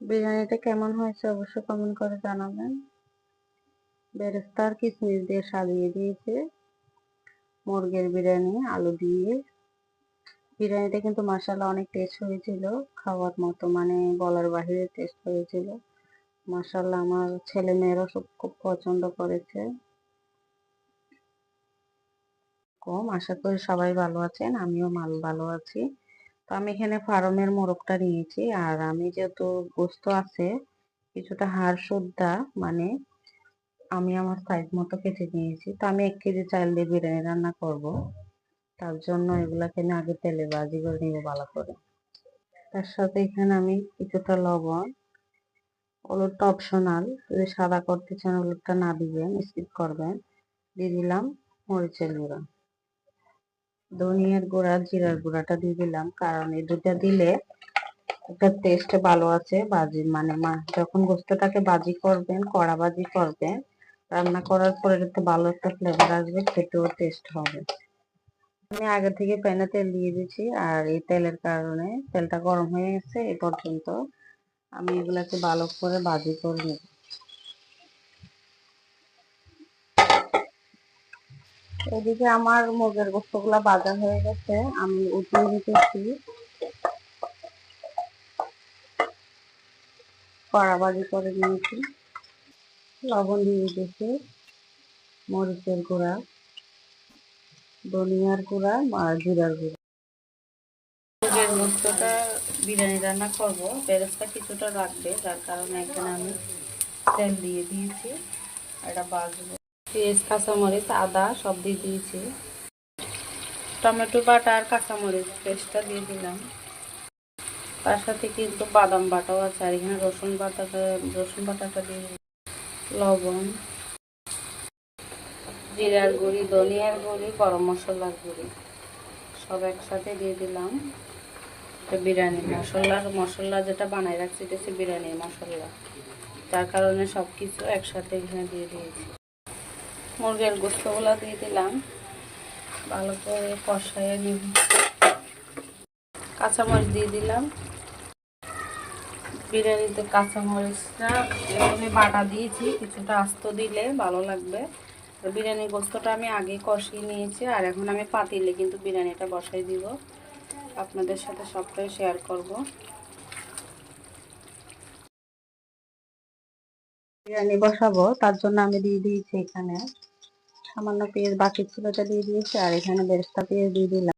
বিরিয়ানিটা কেমন হয়েছে অবশ্যই কমেন্ট করে জানাবেন। বেরেস্তা আর কিশমিশ দিয়ে সাজিয়ে দিয়েছে মুরগির বিরিয়ানি আলু দিয়ে। বিরিয়ানিটা কিন্তু মাশাআল্লাহ অনেক টেস্ট হয়েছিল, খাওয়ার মতো, মানে বলার বাহিরে টেস্ট হয়েছিল। মাশাআল্লাহ আমার ছেলে মেয়েরা সব খুব পছন্দ করেছে। আশা করি সবাই ভালো আছেন, আমিও ভালো আছি। তো আমি এখানে ফার্মের মোরগটা নিয়েছি, আর আমি যেহেতু গোস্ত আছে কিছুটা হাড় সুদ্ধা, মানে আমি আমার সাইজ মতো কেটে নিয়েছি। তো আমি 1 কেজি চাল দিয়ে বিরিয়ানি রান্না করব, তার জন্য এগুলাকে আমি আগে তেলে ভাজি করে নিব ভালো করে। তার সাথে এখানে আমি কিছুটা লবণ, হলুদটা অপশনাল, যদি সাদা করতে চান হলুদটা না দিবেন, স্কিপ করবেন। দিয়ে দিলাম মরিচের গুঁড়া, ধনিয়ার গুঁড়া, জিরার গুঁড়াটা দিয়ে দিলাম, কারণ এই দুটা দিলে একটা টেস্ট ভালো আছে। ভাজি মানে যখন গোস্তটাকে ভাজি করবেন, কড়া ভাজি করবেন, রান্না করার পরে একটু ভালো একটা ফ্লেভার আসবে, খেতেও টেস্ট হবে। আমি আগে থেকে প্যানে তেল দিয়ে দিয়েছি, আর এই তেলের কারণে তেলটা গরম হয়ে গেছে। এ পর্যন্ত আমি এগুলাকে ভালো করে ভাজি করে নেব। এদিকে আমার মুরগির গোস্তগুলা ভাজা হয়ে গেছে, আমি উঠিয়ে দিতেছি। কড়া ভাজি করে নিয়েছি, লবণ দিয়ে দিতেছি, মরিচের গুঁড়া, ধনিয়ার গুঁড়া আর জিরার গুঁড়া। মুরগির গোস্তটা বিরিয়ানি রান্না করব, বেরেস্তা কিছুটা রাখবে, যার কারণে এখানে আমি তেল দিয়ে দিয়েছি। এটা ভাজবো। পেঁয়াজ, কাঁচামরিচ, আদা সব দিয়ে দিয়েছি। টমেটো বাটা আর কাঁচামরিচ পেস্টটা দিয়ে দিলাম। তার সাথে কিন্তু বাদাম বাটাও আছে, আর এখানে রসুন বাটাটা দিয়ে দিলাম। লবণ, জিরার গুঁড়ি, ধনিয়ার গুঁড়ি, গরম মশলার গুঁড়ি সব একসাথে দিয়ে দিলাম। বিরিয়ানি মশলা যেটা বানাই রাখছি এটা হচ্ছে বিরিয়ানির মশলা, যার কারণে সব কিছু একসাথে এখানে দিয়ে দিয়েছি। মুরগির গোস্তগুলো দিয়ে দিলাম, ভালো করে কষাইয়ে নিব। কাঁচামরিচ দিয়ে দিলাম। বিরিয়ানিতে কাঁচামরিচটা আমি বাটা দিয়েছি, কিছুটা আস্ত দিলে ভালো লাগবে। বিরিয়ানির গোস্তটা আমি আগে কষিয়ে নিয়েছি, আর এখন আমি পাতিলে কিন্তু বিরিয়ানিটা বসাই দিব, আপনাদের সাথে সবটাই শেয়ার করব। বিরিয়ানি বসাবো, তার জন্য আমি দিয়ে দিয়েছি এখানে সামান্য পেঁয়াজ, বাকি ছিল ওটা দিয়ে দিয়েছি, আর এখানে বেরেস্তা পেঁয়াজ দিয়ে দিলাম।